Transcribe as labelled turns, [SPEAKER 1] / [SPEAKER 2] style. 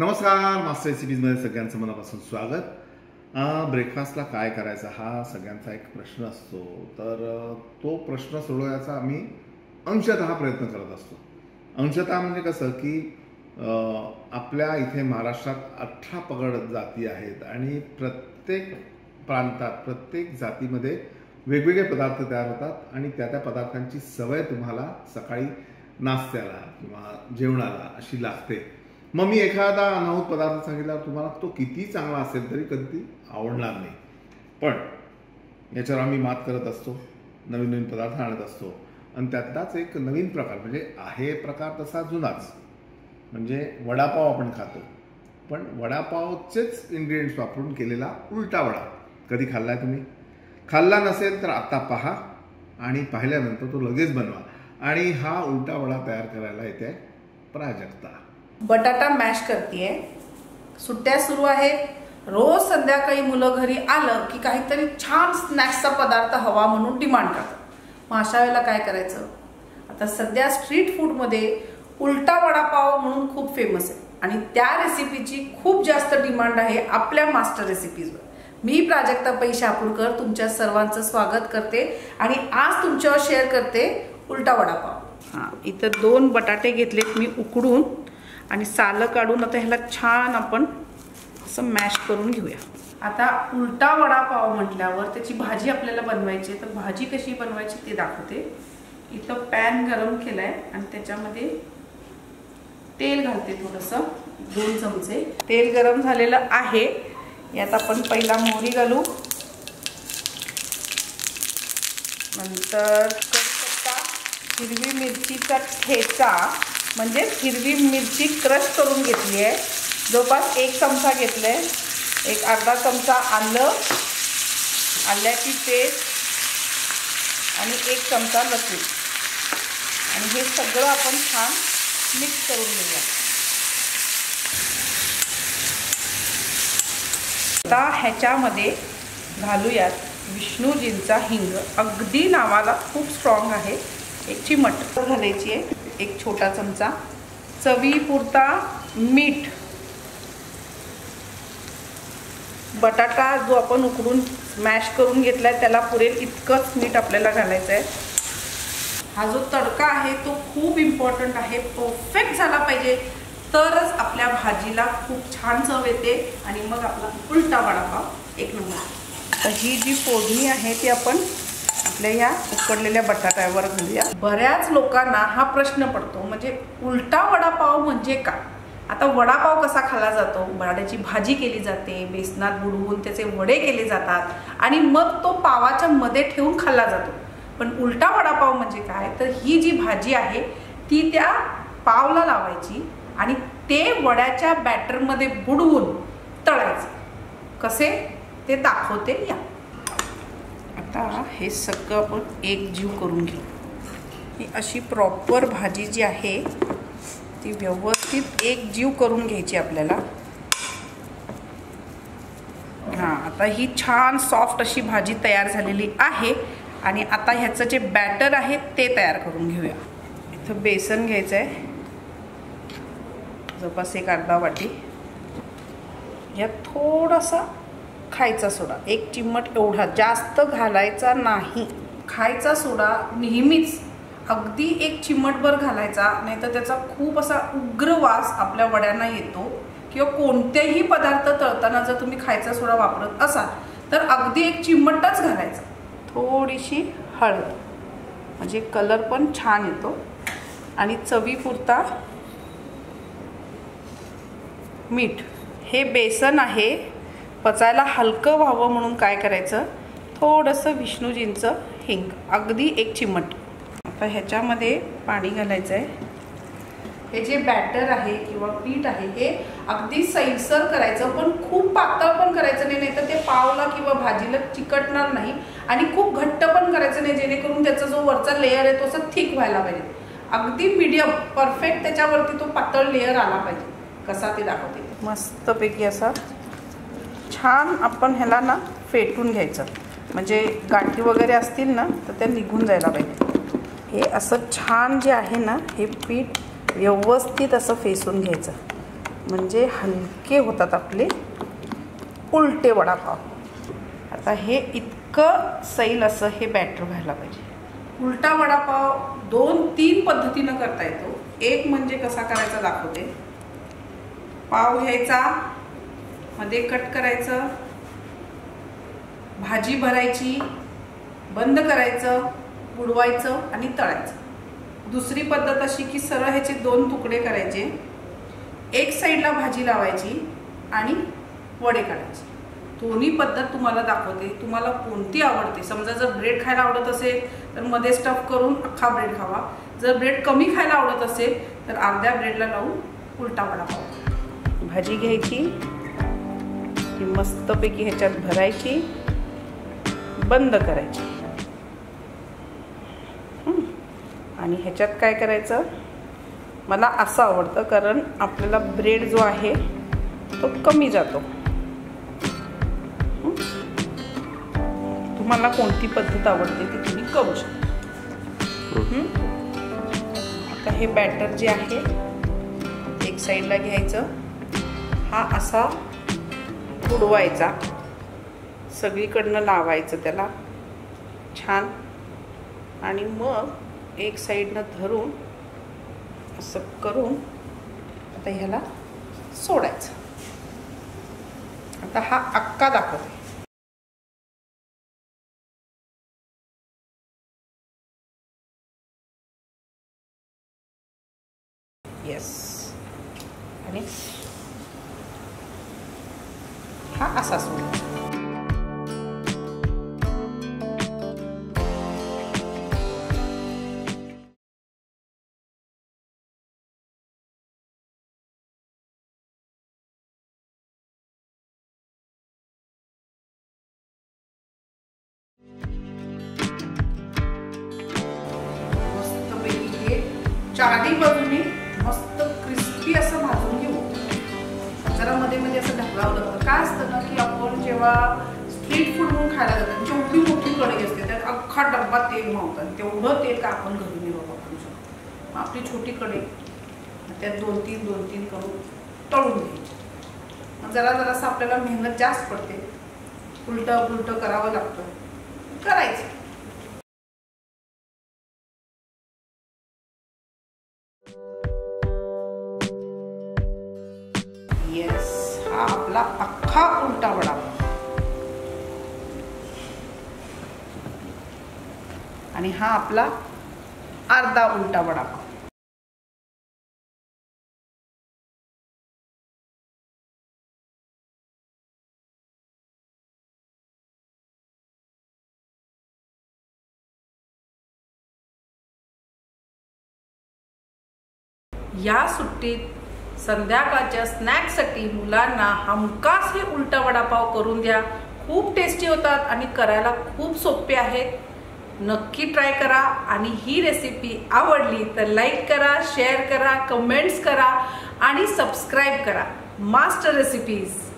[SPEAKER 1] नमस्कार, मास्टर रेसिपीजमध्ये सगळ्यांचं मनापासून स्वागत. ब्रेकफास्टला काय करायचं हा सगळ्यांचा एक प्रश्न असतो. तर तो प्रश्न सोडवण्याचा आम्ही अंशतः प्रयत्न करत असतो. अंशतः म्हणजे कसं की आपल्या इथे महाराष्ट्रात 18 पगड जाती आहेत आणि प्रत्येक प्रांतात प्रत्येक जातीमध्ये वेगवेगळे पदार्थ तयार होतात आणि त्या त्या पदार्थांची सवय तुम्हाला सकाळी नाश्त्याला किंवा जेवणाला अशी लागते. मग मी एखादा अनौत पदार्थ सांगितल्यावर तुम्हाला तो किती चांगला असेल तरी कधी आवडणार नाही. पण याच्यावर आम्ही मात करत असतो, नवीन नवीन पदार्थ आणत असतो आणि त्यातलाच एक नवीन प्रकार म्हणजे आहे प्रकार तसा जुनाच म्हणजे वडापाव आपण खातो. पण वडापावचेच इन्ग्रेडियंट्स वापरून केलेला उलटा वडा कधी खाल्लाय तुम्ही? खाल्ला नसेल तर आता पहा आणि पाहिल्यानंतर तो लगेच बनवा. आणि हा उलटा वडा तयार करायला येते प्राजक्ता.
[SPEAKER 2] बटाटा मॅश करतेय. सुट्ट्या सुरू आहेत. रोज संध्याकाळी मुलं घरी आलं की काहीतरी छान स्नॅक्सचा पदार्थ हवा म्हणून डिमांड करतात. मग अशा वेळेला काय करायचं? आता सध्या स्ट्रीट फूडमध्ये उलटा वडापाव म्हणून खूप फेमस आहे आणि त्या रेसिपीची खूप जास्त डिमांड आहे आपल्या मास्टर रेसिपीजवर. मी प्राजक्ता पै शापूरकर तुमच्या सर्वांचं स्वागत करते आणि आज तुमच्यावर शेअर करते उलटा वडापाव. इथं 2 बटाटे घेतलेत मी उकडून आणि सालं काढून आता ह्याला छान आपण असं मॅश करून घेऊया. आता उलटा वडापाव म्हटल्यावर त्याची भाजी आपल्याला बनवायची आहे. तर भाजी कशी बनवायची ते दाखवते. इथं पॅन गरम केलाय आणि त्याच्यामध्ये तेल घालते. थोडंसं 2 चमचे तेल गरम झालेलं आहे. यात आपण पहिला मोहरी घालू, नंतर कढीपत्ता, हिरवी मिरचीचा ठेचा म्हणजे हिरवी मिरची क्रश करून घेतली आहे. जवळपास 1 चमचा घेतलाय. एक अर्धा चमचा आल्याची पेस्ट आणि 1 चमचा लसूण आणि हे सगळं आपण छान मिक्स करून घेऊया. आता ह्याच्यामध्ये घालूयात विष्णूजींचा हिंग. अगदी नावाला खूप स्ट्रॉंग आहे. 1 चिमट घालायची आहे. 1 छोटा चमचा चवीपुरता मीठ. बटाटा जो आपण उकडून मॅश करून घेतलाय त्याला पुरेल इतकंच मीठ आपल्याला घालायचं आहे. हा जो तडका आहे तो खूप इम्पॉर्टंट आहे. परफेक्ट झाला पाहिजे तरच आपल्या भाजीला खूप छान चव येते आणि मग आपला उलटा वडापाव 1 नंबर. तर ही जी फोडणी आहे ती आपण आपल्या ह्या उकडलेल्या बटाट्यावर घालूया. बऱ्याच लोकांना हा प्रश्न पडतो म्हणजे उलटा वडापाव म्हणजे काय? आता वडापाव कसा खाल्ला जातो? बटाट्याची भाजी केली जाते, बेसनात बुडवून त्याचे वडे केले जातात आणि मग तो पावाच्या मध्ये ठेवून खाल्ला जातो. पण उलटा वडापाव म्हणजे काय? तर ही जी भाजी आहे ती त्या पावला लावायची आणि ते वड्याच्या बॅटरमध्ये बुडवून तळायचं. कसे ते दाखवते या. आता हे सगळं आपण एकजीव करून घेऊ. ही अशी प्रॉपर भाजी जी आहे ती व्यवस्थित एकजीव करून घ्यायची आपल्याला. आता ही छान सॉफ्ट अशी भाजी तयार झालेली आहे आणि आता ह्याचं जे बॅटर आहे ते तयार करून घेऊया. इथं बेसन घ्यायचं आहे जवळपास 1 अर्धा वाटी. यात थोडासा खायचा सोडा 1 चिमट एवढा, जास्त घालायचा नाही. खायचा सोडा नेहमीच अगदी 1 चिमटभर घालायचा, नाहीतर त्याचा खूप असा उग्र वास आपल्या वड्यांना येतो. किंवा कोणतेही पदार्थ तळताना जर तुम्ही खायचा सोडा वापरत असाल तर अगदी 1 चिमटच घालायचा. थोडीशी हळद म्हणजे कलर पण छान येतो आणि चवीपुरता मीठ. हे बेसन आहे, पचायला हलकं व्हावं म्हणून काय करायचं? थोडंसं विष्णूजींचं हिंग अगदी 1 चिमट. आता ह्याच्यामध्ये पाणी घालायचं आहे. हे जे बॅटर आहे किंवा पीठ आहे हे अगदी सैलसर करायचं, पण खूप पातळ पण करायचं नाही, नाहीतर ते पावला किंवा भाजीला चिकटणार नाही. आणि खूप घट्ट पण करायचं नाही जेणेकरून त्याचा जो वरचा लेअर आहे तो असा थिक व्हायला पाहिजे. अगदी मीडियम परफेक्ट त्याच्यावरती तो पातळ लेअर आला पाहिजे. कसा ते दाखवते. मस्तपैकी असा छान आपण ह्याला ना फेटून घ्यायचं म्हणजे गाठी वगैरे असतील ना तर त्या निघून जायला पाहिजे. हे असं छान जे आहे ना हे पीठ व्यवस्थित असं फेसून घ्यायचं. म्हणजे हलके होतात आपले उलटे वडापाव। आता हे इतकं सैल असं हे बॅटर व्हायला पाहिजे। उलटा वडापाव 2-3 पद्धतीनं करता येतो। एक म्हणजे कसा करायचा दाखवते। पाव घ्यायचा, मध्ये कट करायचं, भाजी भरायची, बंद करायचं, बुडवायचं आणि तळायचं। दुसरी पद्धत अशी की सरळ ह्याचे 2 तुकडे करायचे, एक साईडला भाजी लावायची आणि वडे काढायचे। दोन्ही पद्धत तुम्हाला दाखवते, तुम्हाला कोणती आवडते। समजा जर ब्रेड खायला आवडत असेल तर मध्ये स्टफ करून अख्खा ब्रेड खावा, जर ब्रेड कमी खायला आवडत असेल तर अर्ध्या ब्रेडला लावून उलटा वडापाव। भाजी घ्यायची, ती मस्तपैकी ह्याच्यात भरायची, बंद करायची आणि ह्याच्यात काय करायचं, मला असं आवडतं कारण आपल्याला ब्रेड जो आहे तो कमी जातो। तुम्हाला कोणती पद्धत आवडते ती तुम्ही करू शकता। आता हे बॅटर जे आहे एक साईडला घ्यायचं, हा असा बुडवायचा, सगळीकडनं लावायचं त्याला छान आणि मग एक साईडनं धरून असं करून आता ह्याला सोडायचं। आता हा अक्का दाखवते। यस, आणि हा असा सोडायचा। चारही बाजूने मस्त क्रिस्पी असं भाजून घेऊ। जरा मध्ये मध्ये असं ढवळावं लागतं। काय असतं ना की आपण जेव्हा स्ट्रीट फूड म्हणून खायला जातो जेवढी मोठी कढई असते त्यात अख्खा डब्बा तेल मावतात, तेवढं तेल का आपण घरी नाही वापरू शकतो। आपली छोटी कढई त्यात 2-3 करून तळून घ्यायची। जरा जरासं आपल्याला मेहनत जास्त पडते, उलटं पुलटं करावं लागतं, करायचं। येस, हा आपला अख्खा उलटा वडापाव आणि हा आपला अर्धा उलटा वडापाव। या सुट्टीत संध्याकाळच्या स्नॅक्ससाठी मुलांना हमखास हे उलटा वडापाव करून द्या। खूप टेस्टी होतात आणि करायला खूप सोपे आहेत। नक्की ट्राय करा आणि ही रेसिपी आवडली तर लाईक करा, शेअर करा, कमेंट्स करा आणि सबस्क्राईब करा। Master recipes.